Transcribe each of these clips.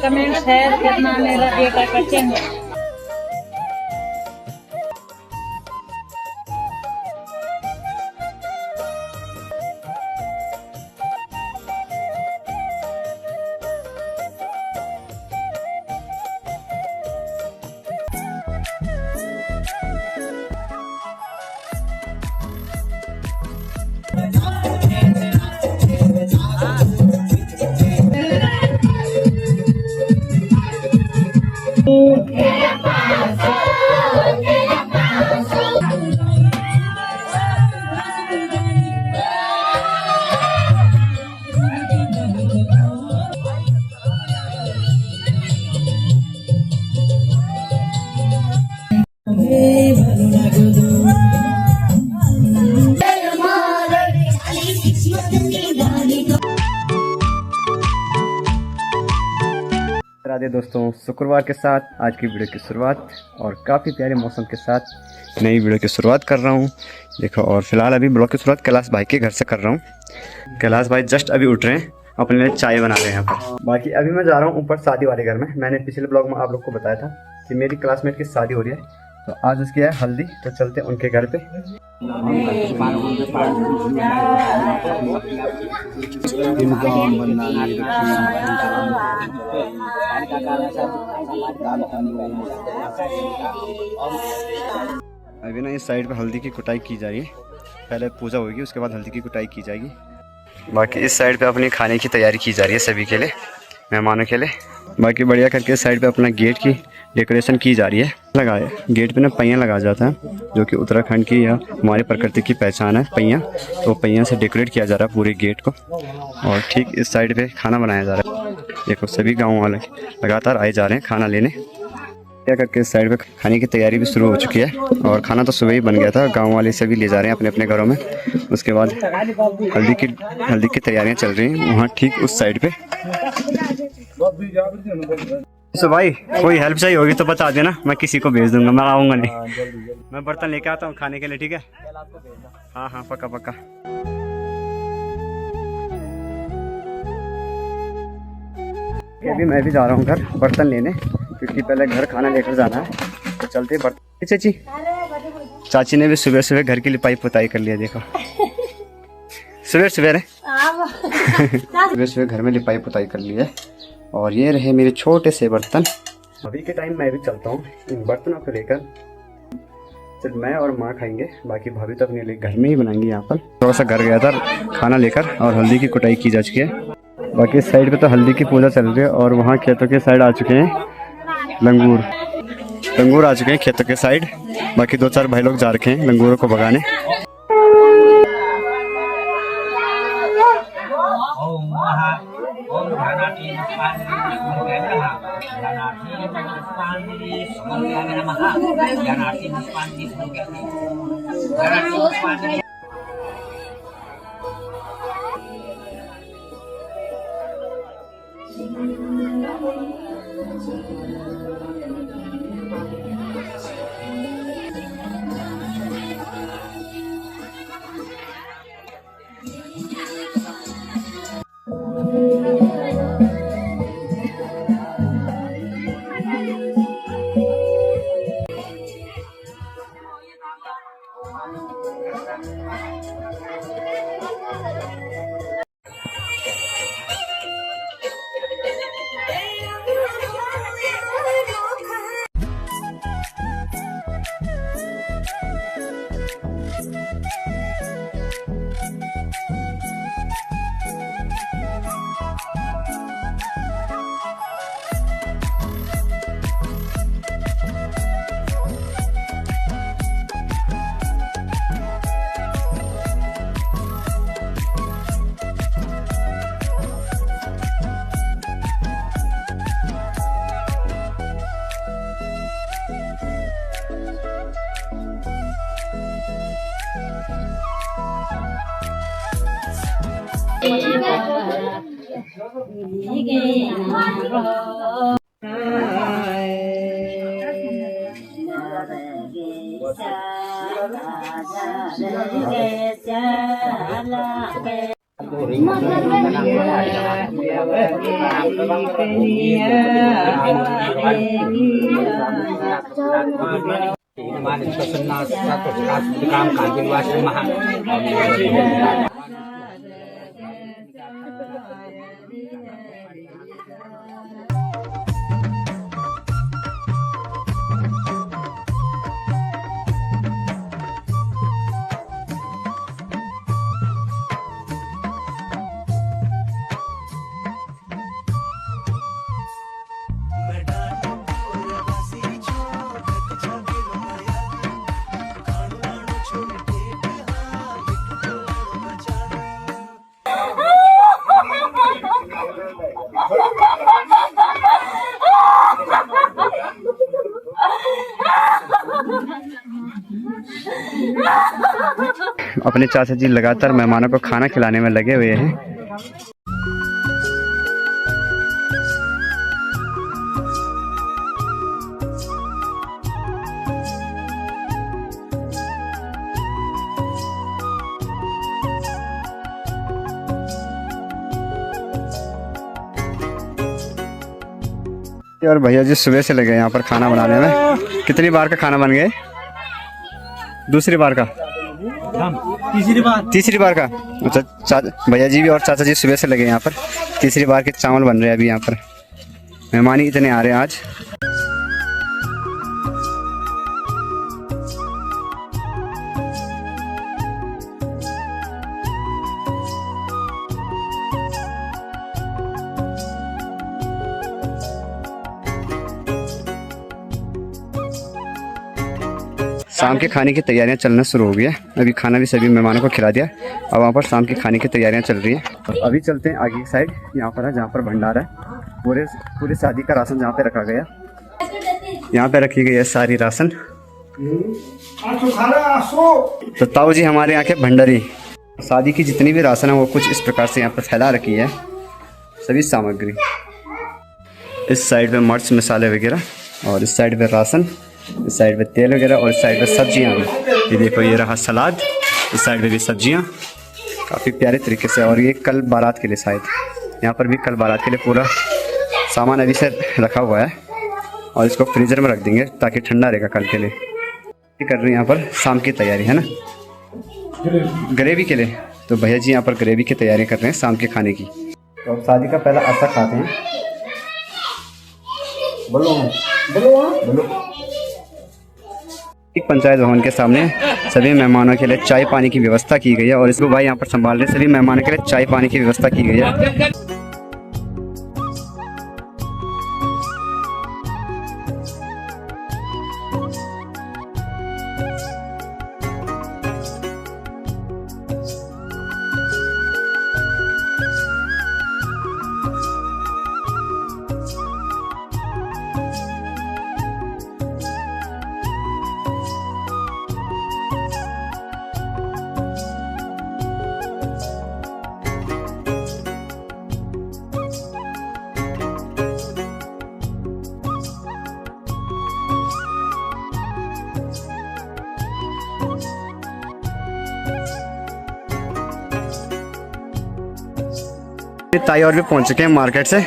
Comment share करना मेरा बेटा करते हैं। राधे दोस्तों, शुक्रवार के साथ आज की वीडियो की शुरुआत और काफ़ी प्यारे मौसम के साथ नई वीडियो की शुरुआत कर रहा हूँ। देखो, और फिलहाल अभी ब्लॉग की शुरुआत कैलाश भाई के घर से कर रहा हूँ। कैलाश भाई जस्ट अभी उठ रहे हैं, अपने लिए चाय बना रहे हैं यहाँ पर। बाकी अभी मैं जा रहा हूँ ऊपर शादी वाले घर में। मैंने पिछले ब्लॉग में आप लोग को बताया था कि मेरी क्लासमेट की शादी हो रही है, तो आज उसकी है हल्दी, तो चलते हैं उनके घर पे। अभी ना इस साइड पे हल्दी की कुटाई की जा रही है। पहले पूजा होगी, उसके बाद हल्दी की कुटाई की जाएगी। बाकी इस साइड पे अपनी खाने की तैयारी की जा रही है सभी के लिए, मेहमानों के लिए। बाकी बढ़िया करके साइड पे अपना गेट की डेकोरेशन की जा रही है। लगाए गेट पे ना पहिया लगाया जाता है, जो कि उत्तराखंड की या हमारी प्रकृति की पहचान है, पहिया। तो पहिया से डेकोरेट किया जा रहा है पूरे गेट को। और ठीक इस साइड पे खाना बनाया जा रहा है। देखो, सभी गाँव वाले लगातार आए जा रहे हैं खाना लेने। क्या करके इस साइड पे खाने की तैयारी भी शुरू हो चुकी है, और खाना तो सुबह ही बन गया था। गांव वाले सभी ले जा रहे हैं अपने अपने घरों में। उसके बाद हल्दी की तैयारियां चल रही हैं वहाँ ठीक उस साइड पे। तो भाई कोई हेल्प चाहिए होगी तो बता देना, मैं किसी को भेज दूंगा, मैं आऊँगा नहीं। मैं बर्तन लेके आता हूँ खाने के लिए, ठीक है? हाँ हाँ, पक्का पक्का। अभी मैं भी जा रहा हूँ घर बर्तन लेने, क्योंकि पहले घर खाना लेकर जाना है। तो चलते बर्तन। चाची ने भी सुबह सुबह घर की लिपाई पुताई कर लिया। देखो, सुबह सुबह सुबह सुबह घर में लिपाई पुताई कर ली है। और ये रहे मेरे छोटे से बर्तन। अभी के टाइम मैं भी चलता हूँ इन बर्तनों को लेकर। सिर्फ मैं और माँ खाएंगे, बाकी भाभी तो अपने लिए घर में ही बनाएंगी। यहाँ पर थोड़ा सा घर गया था खाना लेकर, और हल्दी की कुटाई की जा चुकी है। बाकी इस साइड पे तो हल्दी की पूजा चल रही है, और वहाँ खेतों के साइड आ चुके हैं लंगूर आ चुके हैं खेतों के साइड। बाकी 2-4 भाई लोग जा रखे हैं लंगूरों को भगाने। अपने चाचा जी लगातार मेहमानों को खाना खिलाने में लगे हुए हैं। और भैया जी सुबह से लगे यहाँ पर खाना बनाने में। कितनी बार का खाना बन गए? दूसरी बार का? तीसरी बार का। अच्छा, भैया जी भी और चाचा जी सुबह से लगे यहाँ पर। तीसरी बार के चावल बन रहे हैं अभी यहाँ पर। मेहमान ही इतने आ रहे हैं आज। शाम के खाने की तैयारियां चलना शुरू हो गई है। अभी खाना भी सभी मेहमानों को खिला दिया और वहाँ पर शाम के खाने की तैयारियां चल रही हैं। अभी चलते हैं आगे की साइड। यहाँ पर है जहाँ पर भंडारा है। पूरे शादी का राशन जहाँ पे रखा गया, यहाँ पे रखी गई है सारी राशन। तो ताऊ जी हमारे यहाँ के भंडारी शादी की जितनी भी राशन है वो कुछ इस प्रकार से यहाँ पर फैला रखी है सभी सामग्री। इस साइड पे मिर्च मसाले वगैरह, और इस साइड पे राशन, इस साइड पे तेल वगैरह, और इस साइड पे सब्जियां भी। ये देखो, ये रहा सलाद, इस साइड पे भी सब्जियां काफ़ी प्यारे तरीके से। और ये कल बारात के लिए शायद, यहाँ पर भी कल बारात के लिए पूरा सामान अभी से रखा हुआ है और इसको फ्रीज़र में रख देंगे ताकि ठंडा रहेगा कल के लिए। ये कर रहे हैं यहाँ पर शाम की तैयारी, है ना, ग्रेवी के लिए। तो भैया जी यहाँ पर ग्रेवी की तैयारी कर रहे हैं शाम के खाने की। तो अब शादी का पहला आशा खाते हैं। बोलो बोलो बोलो। एक पंचायत भवन के सामने सभी मेहमानों के लिए चाय पानी की व्यवस्था की गई है और इसको भाई यहाँ पर संभाल रहे। सभी मेहमानों के लिए चाय पानी की व्यवस्था की गई है। ताई और भी पहुंच चुके हैं मार्केट से।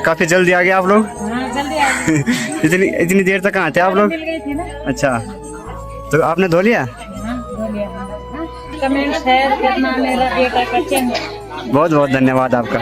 काफी जल्दी आ गए आप लोग। हाँ, जल्दी आ गए। इतनी देर तक कहाँ थे आप लोग? मिल गई थी ना। अच्छा, तो आपने धो लिया? हाँ, धो लिया। हाँ, कमेंट शेयर करना मेरा बेटा का चैनल। बहुत बहुत धन्यवाद आपका।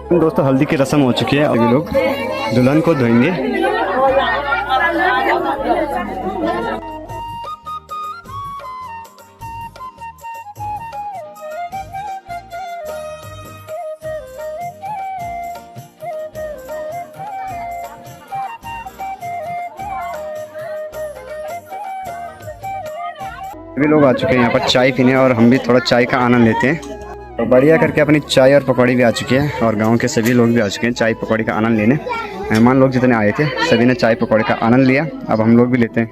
दोस्तों, हल्दी की रस्म हो चुकी है। अभी लोग दुल्हन को धोएंगे। सभी लोग आ चुके हैं यहाँ पर चाय पीने और हम भी थोड़ा चाय का आनंद लेते हैं। तो बढ़िया करके अपनी चाय और पकौड़ी भी आ चुकी है और गांव के सभी लोग भी आ चुके हैं चाय पकौड़ी का आनंद लेने। मेहमान लोग जितने आए थे सभी ने चाय पकौड़ी का आनंद लिया। अब हम लोग भी लेते हैं।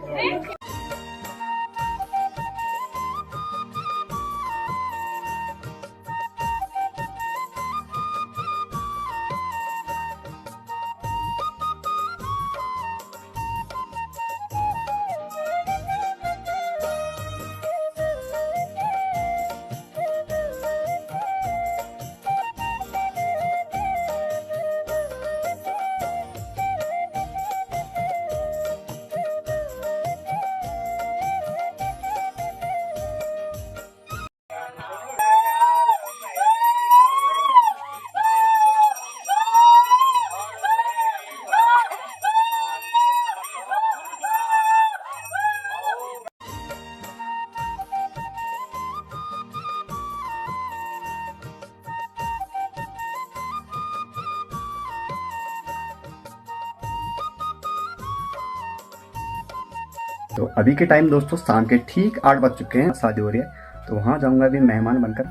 तो अभी के टाइम दोस्तों शाम के ठीक 8 बज चुके हैं। शादी हो रही है तो वहाँ जाऊँगा अभी मेहमान बनकर।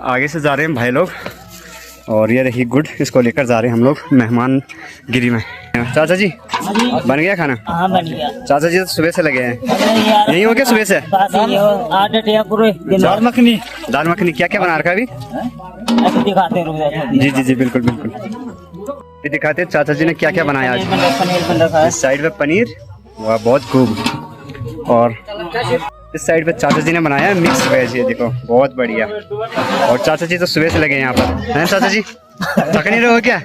आगे से जा रहे हैं भाई लोग और ये रही गुड, इसको लेकर जा रहे हैं हम लोग मेहमान गिरी में। चाचा जी बन गया खाना? हाँ बन गया। चाचा जी तो सुबह से लगे हैं, यही हो गया सुबह से? दाल मखनी। दाल मखनी क्या क्या बना रखा है अभी? दिखाते हैं। जी जी जी बिल्कुल बिल्कुल दिखाते। चाचा जी ने क्या क्या बनाया आज? पनीर इस साइड पे पनीर, वाह बहुत खूब। और इस साइड पे चाचा जी ने बनाया मिक्स वेज, ये देखो बहुत बढ़िया। और चाचा जी तो सुबह से लगे यहाँ पर हैं। चाचा जी थक नहीं रहे हो क्या?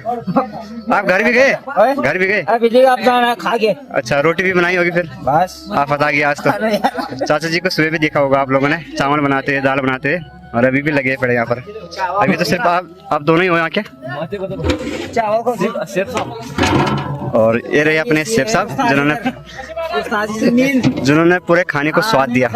आप घर भी गए? घर भी गए? आप खा के। अच्छा रोटी भी बनाई होगी फिर? बस आप बता गया आज तो। चाचा जी को सुबह भी देखा होगा आप लोगों ने, चावल बनाते हैं, दाल बनाते हैं और अभी भी लगे पड़े यहाँ पर। अभी तो सिर्फ आप दोनों ही हो यहाँ क्या? और ये रहे अपने शेफ साहब जिन्होंने पूरे खाने को स्वाद दिया।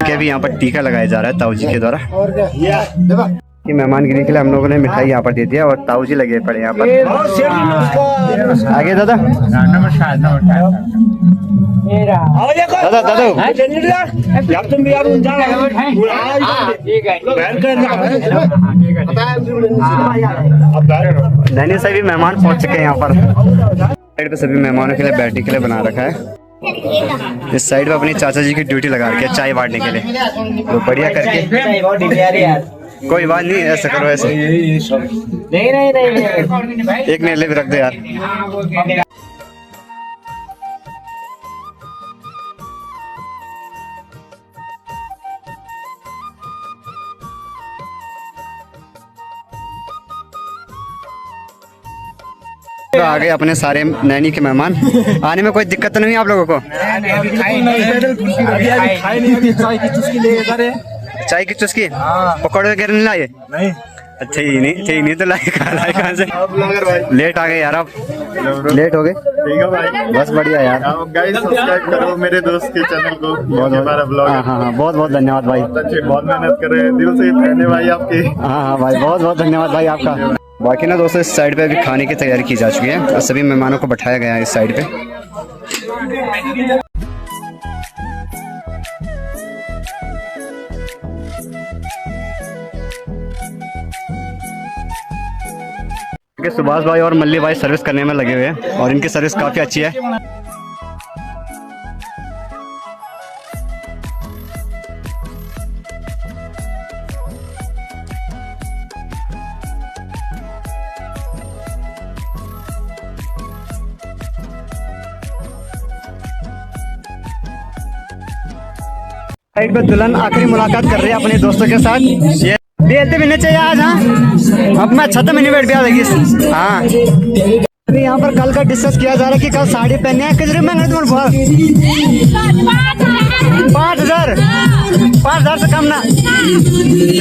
क्या भी यहाँ पर टीका लगाया जा रहा है ताऊ जी के द्वारा। कि मेहमानगिरी के लिए हम लोगों ने मिठाई यहाँ पर दे दिया और ताऊ जी लगे पड़े यहाँ पर। आगे दादा दादा सभी मेहमान पहुँच चुके हैं यहाँ पर। साइड पे सभी मेहमानों के लिए बैठने के लिए बना रखा है। इस साइड पे अपनी चाचा जी की ड्यूटी लगा रखी है चाय बांटने के लिए। तो बढ़िया करके कोई बात नहीं, ऐसा करो ऐसे नहीं एक नेले भी रख दे यार। तो आ गए अपने सारे नैनी के मेहमान। आने में कोई दिक्कत तो नहीं आप लोगों को? चाय की चुस्की पकौड़े वगैरह नहीं लाए? नहीं। अच्छा ही नहीं तो लाए कहाँ से? लेट आ गए यार, आप लेट हो गए। ठीक है भाई, बस बढ़िया यार। गाइस सब्सक्राइब करो मेरे दोस्त के चैनल को, हाँ बहुत बहुत धन्यवाद भाई। बहुत मेहनत कर रहे हैं, दिल से फैन है भाई आपके। हाँ भाई बहुत बहुत धन्यवाद भाई आपका। बाकी ना दोस्तों इस साइड पे अभी खाने की तैयारी की जा चुकी है और सभी मेहमानों को बैठाया गया है इस साइड पे। सुभाष भाई और मल्ली भाई सर्विस करने में लगे हुए हैं और इनकी सर्विस काफी अच्छी है। साइड पे दुल्हन आखिरी मुलाकात कर रही है अपने दोस्तों के साथ। ये बेलते भी नहीं चाहिए आज। हाँ अब मैं छत में नहीं बैठ गया देखिए। हाँ अभी यहाँ पर कल का डिस्कस किया जा रहा है कि कल साड़ी पहननी है। कितने महंगे तुम्हारे 5,000 से कम ना।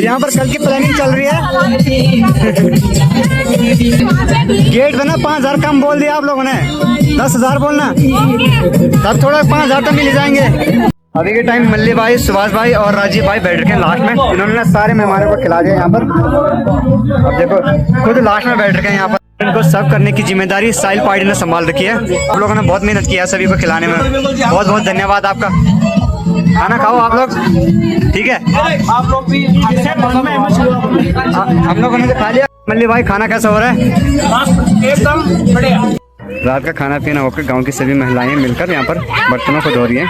यहाँ पर कल की प्लानिंग चल रही है। गेट में ना 5,000 कम बोल दिया आप लोगों ने, 10,000 बोलना, तब थोड़ा 5,000 तो मिल जाएंगे। अभी के टाइम मल्ली भाई, सुभाष भाई और राजीव भाई बैठ रखे हैं लास्ट में। इन्होंने ना सारे मेहमानों को खिला दिया यहाँ पर। अब देखो खुद लास्ट में बैठ रखे हैं यहाँ पर। इनको सर्व करने की जिम्मेदारी साहिल पार्टी ने संभाल रखी है। आप लोगों ने बहुत मेहनत किया है सभी को खिलाने में, बहुत बहुत धन्यवाद आपका। खाना खाओ आप लोग, ठीक है? आप लोग भी हम लोगों ने तो खा लिया। मल्ली भाई खाना कैसा हो रहा है? एकदम बढ़िया। रात का खाना पीना होकर गांव की सभी महिलाएं मिलकर यहाँ पर बर्तनों को धो रही हैं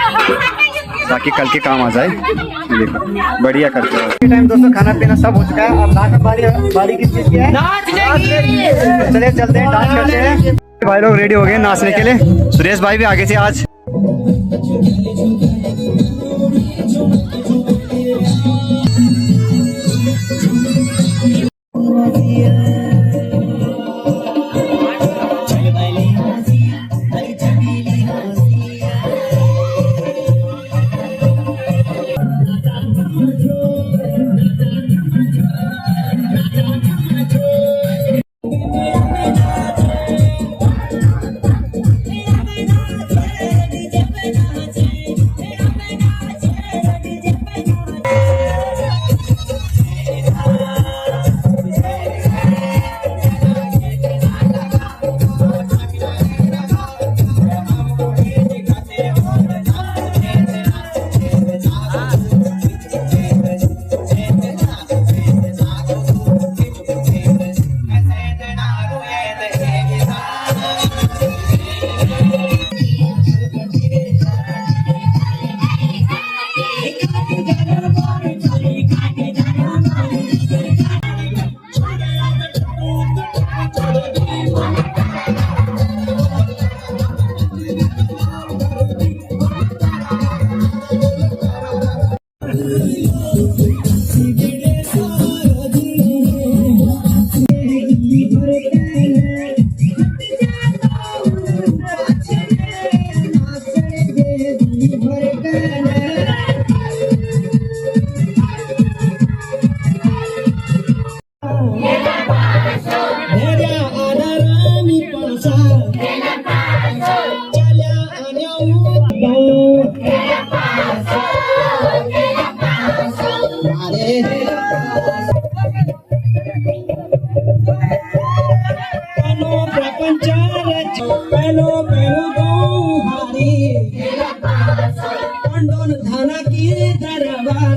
ताकि कल के काम आ जाए। देखो बढ़िया करते हैं। टाइम दोस्तों खाना पीना सब हो चुका है। अब लास्ट में बारी किस चीज की है? चलिए चलते हैं, डांस करते हैं। भाई लोग रेडी हो गए नाचने के लिए। सुरेश भाई भी आगे थे आज। धाना की दरबार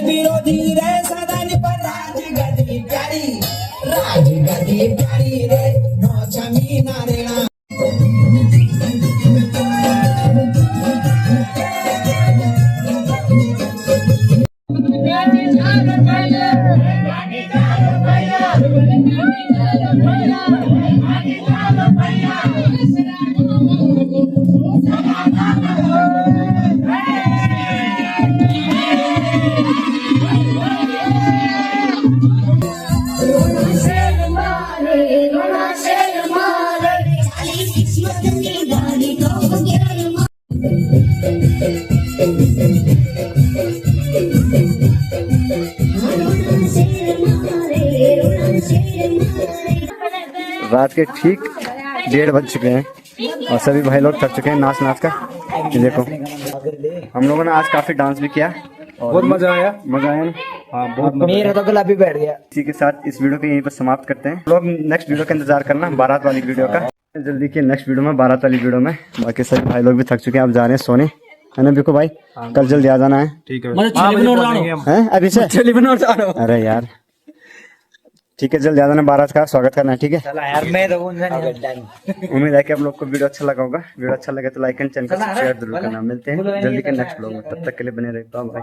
विरोधी रे सदन पर राजगद्दी प्यारी रे नो छमी नारेणा रात के ठीक 1:30 बज चुके हैं और सभी भाई लोग थक चुके हैं नाच नाच कर। ये देखो हम लोगों ने आज काफी डांस भी किया और बहुत मजा आया ना। हाँ बहुत मेरा तो गुलाबी बैठ गया। इसी के साथ इस वीडियो को यहीं पर समाप्त करते हैं। लोग नेक्स्ट वीडियो का इंतजार करना, बारात वाली वीडियो का जल्दी के नेक्स्ट वीडियो में, बारात वाली वीडियो में। बाकी सभी भाई लोग भी थक चुके हैं, अब जा रहे हैं सोने, है ना बिको भाई? कल जल्दी आ जाना है। ठीक है हैं अभी से? अरे यार ठीक है, जल्दी आ जाना, बारात का स्वागत करना है, ठीक है? यार मैं तो उम्मीद है कि आप लोग को वीडियो अच्छा लगा होगा। वीडियो अच्छा लगे तो लाइक एंड चैनल को सब्सक्राइब जरूर करना। मिलते हैं जल्दी के नेक्स्ट ब्लॉग में, तब तक के लिए बने रहे, बाय बाय।